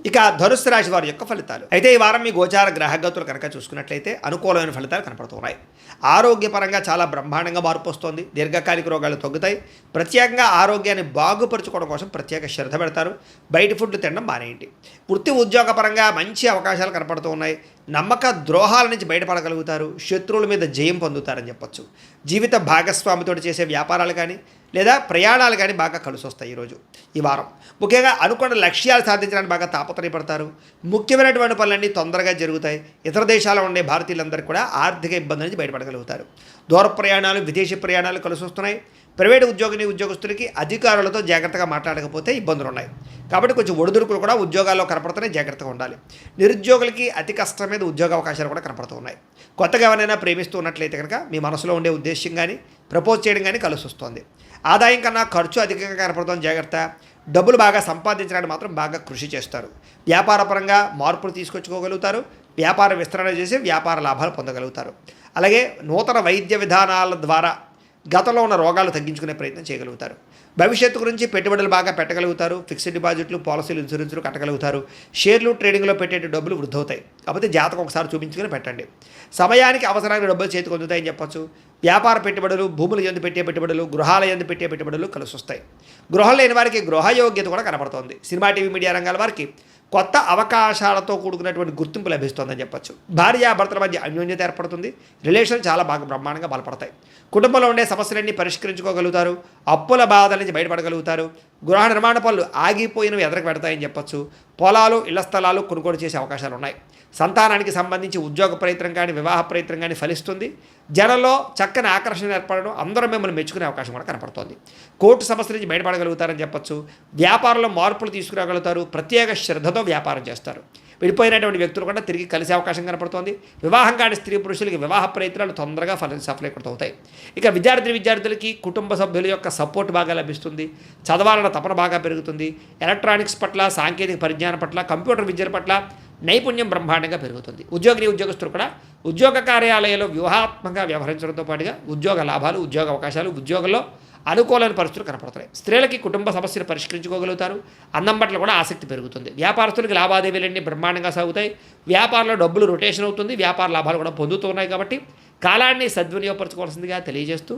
ఇక ధనుస్సు రాశి వారి యొక్క ఫలితాలు అయితే ఈ వారం మీ గోచార గ్రహగతులు కనుక చూసుకున్నట్లయితే అనుకూలమైన ఫలితాలు కనపడుతున్నాయి. ఆరోగ్యపరంగా చాలా బ్రహ్మాండంగా మార్పు వస్తుంది. దీర్ఘకాలిక రోగాలు తగ్గుతాయి. ప్రత్యేకంగా ఆరోగ్యాన్ని బాగుపరుచుకోవడం కోసం ప్రత్యేక శ్రద్ధ పెడతారు. బయట ఫుడ్లు తినడం మానేయండి. వృత్తి ఉద్యోగపరంగా మంచి అవకాశాలు కనపడుతూ ఉన్నాయి. నమ్మక ద్రోహాల నుంచి బయటపడగలుగుతారు. శత్రువుల మీద జయం పొందుతారని చెప్పొచ్చు. జీవిత భాగస్వామితో చేసే వ్యాపారాలు కానీ లేదా ప్రయాణాలు కానీ బాగా కలిసి వస్తాయి ఈరోజు ఈ వారం. ముఖ్యంగా అనుకున్న లక్ష్యాలు సాధించడానికి బాగా తాపత్రయపడతారు. ముఖ్యమైనటువంటి పనులన్నీ తొందరగా జరుగుతాయి. ఇతర దేశాల్లో ఉండే భారతీయులందరూ కూడా ఆర్థిక ఇబ్బందుల నుంచి బయటపడగలుగుతారు. దూర ప్రయాణాలు, విదేశీ ప్రయాణాలు కలిసి వస్తున్నాయి. ప్రైవేటు ఉద్యోగస్తులకి అధికారులతో జాగ్రత్తగా మాట్లాడకపోతే ఇబ్బందులు ఉన్నాయి. కాబట్టి కొంచెం ఒడిదుడుకులు కూడా ఉద్యోగాల్లో కనపడుతున్నాయి. జాగ్రత్తగా ఉండాలి. నిరుద్యోగులకి అతి కష్టం మీద ఉద్యోగ అవకాశాలు కూడా కనపడుతూ ఉన్నాయి. కొత్తగా ఎవరైనా ప్రేమిస్తూ ఉన్నట్లయితే కనుక మీ మనసులో ఉండే ఉద్దేశం కానీ ప్రపోజ్ చేయడం కానీ కలిసి వస్తుంది. ఆదాయం కన్నా ఖర్చు అధికంగా కనపడుతుంది. జాగ్రత్త. డబ్బులు బాగా సంపాదించడానికి మాత్రం బాగా కృషి చేస్తారు. వ్యాపారపరంగా మార్పులు తీసుకొచ్చుకోగలుగుతారు. వ్యాపార విస్తరణ చేసి వ్యాపార లాభాలు పొందగలుగుతారు. అలాగే నూతన వైద్య విధానాల ద్వారా గతంలో ఉన్న రోగాలు తగ్గించుకునే ప్రయత్నం చేయగలుగుతారు. భవిష్యత్తు గురించి పెట్టుబడులు బాగా పెట్టగలుగుతారు. ఫిక్స్డ్ డిపాజిట్లు, పాలసీలు, ఇన్సూరెన్స్లు కట్టగలుగుతారు. షేర్లు, ట్రేడింగ్లో పెట్టే డబ్బులు వృద్ధి అవుతాయి. కాకపోతే జాతకం ఒకసారి చూపించుకుని పెట్టండి. సమయానికి అవసరానికి డబ్బులు చేతికి అందుతాయని చెప్పొచ్చు. వ్యాపార పెట్టుబడులు, భూముల యందు పెట్టే పెట్టుబడులు, గృహాల యందు పెట్టే పెట్టుబడులు కలిసి వస్తాయి. గృహం లేని వారికి గృహయోగ్యత కూడా కనపడుతోంది. సినిమా, టీవీ, మీడియా రంగాల వారికి కొత్త అవకాశాలతో కూడుకున్నటువంటి గుర్తింపు లభిస్తుందని చెప్పొచ్చు. భార్యాభర్తల మధ్య అన్యోన్యత ఏర్పడుతుంది. రిలేషన్ చాలా బాగా బ్రహ్మాండంగా బలపడతాయి. కుటుంబంలో ఉండే సమస్యలన్నీ పరిష్కరించుకోగలుగుతారు. అప్పుల బాధల నుంచి బయటపడగలుగుతారు. గృహ నిర్మాణ పనులు ఆగిపోయినవి ఎదరకు పెడతాయని చెప్పొచ్చు. పొలాలు, ఇళ్ల స్థలాలు కొనుగోలు చేసే అవకాశాలు ఉన్నాయి. సంతానానికి సంబంధించి ఉద్యోగ ప్రయత్నం కానీ వివాహ ప్రయత్నం కానీ ఫలిస్తుంది. జనంలో చక్కని ఆకర్షణ ఏర్పడడం, అందరూ మిమ్మల్ని మెచ్చుకునే అవకాశం కూడా కనపడుతోంది. కోర్టు సమస్యల నుంచి బయటపడగలుగుతారని చెప్పొచ్చు. వ్యాపారంలో మార్పులు తీసుకురాగలుగుతారు. ప్రత్యేక శ్రద్ధతో వ్యాపారం చేస్తారు. విడిపోయినటువంటి వ్యక్తులు కూడా తిరిగి కలిసే అవకాశం కనపడుతోంది. వివాహం కాని స్త్రీ పురుషులకి వివాహ ప్రయత్నాలు తొందరగా సఫలీకృతమవుతాయి. ఇక విద్యార్థులకి కుటుంబ సభ్యుల యొక్క సపోర్ట్ బాగా లభిస్తుంది. చదవాలన్న తపన బాగా పెరుగుతుంది. ఎలక్ట్రానిక్స్ పట్ల, సాంకేతిక పరిజ్ఞానం పట్ల, కంప్యూటర్ విద్యల పట్ల నైపుణ్యం బ్రహ్మాండంగా పెరుగుతుంది. ఉద్యోగస్తులు కూడా ఉద్యోగ కార్యాలయాల్లో వ్యూహాత్మకంగా వ్యవహరించడంతో పాటుగా ఉద్యోగ లాభాలు, ఉద్యోగ అవకాశాలు, ఉద్యోగంలో అనుకూలమైన పరిస్థితులు కనపడుతున్నాయి. స్త్రీలకి కుటుంబ సమస్యలు పరిష్కరించుకోగలుగుతారు. అన్నం పట్ల కూడా ఆసక్తి పెరుగుతుంది. వ్యాపారస్తులకి లావాదేవీలన్నీ బ్రహ్మాండంగా సాగుతాయి. వ్యాపారంలో డబ్బులు రొటేషన్ అవుతుంది. వ్యాపార లాభాలు కూడా పొందుతున్నాయి. కాబట్టి కాలాన్ని సద్వినియోగపరచుకోవాల్సిందిగా తెలియజేస్తూ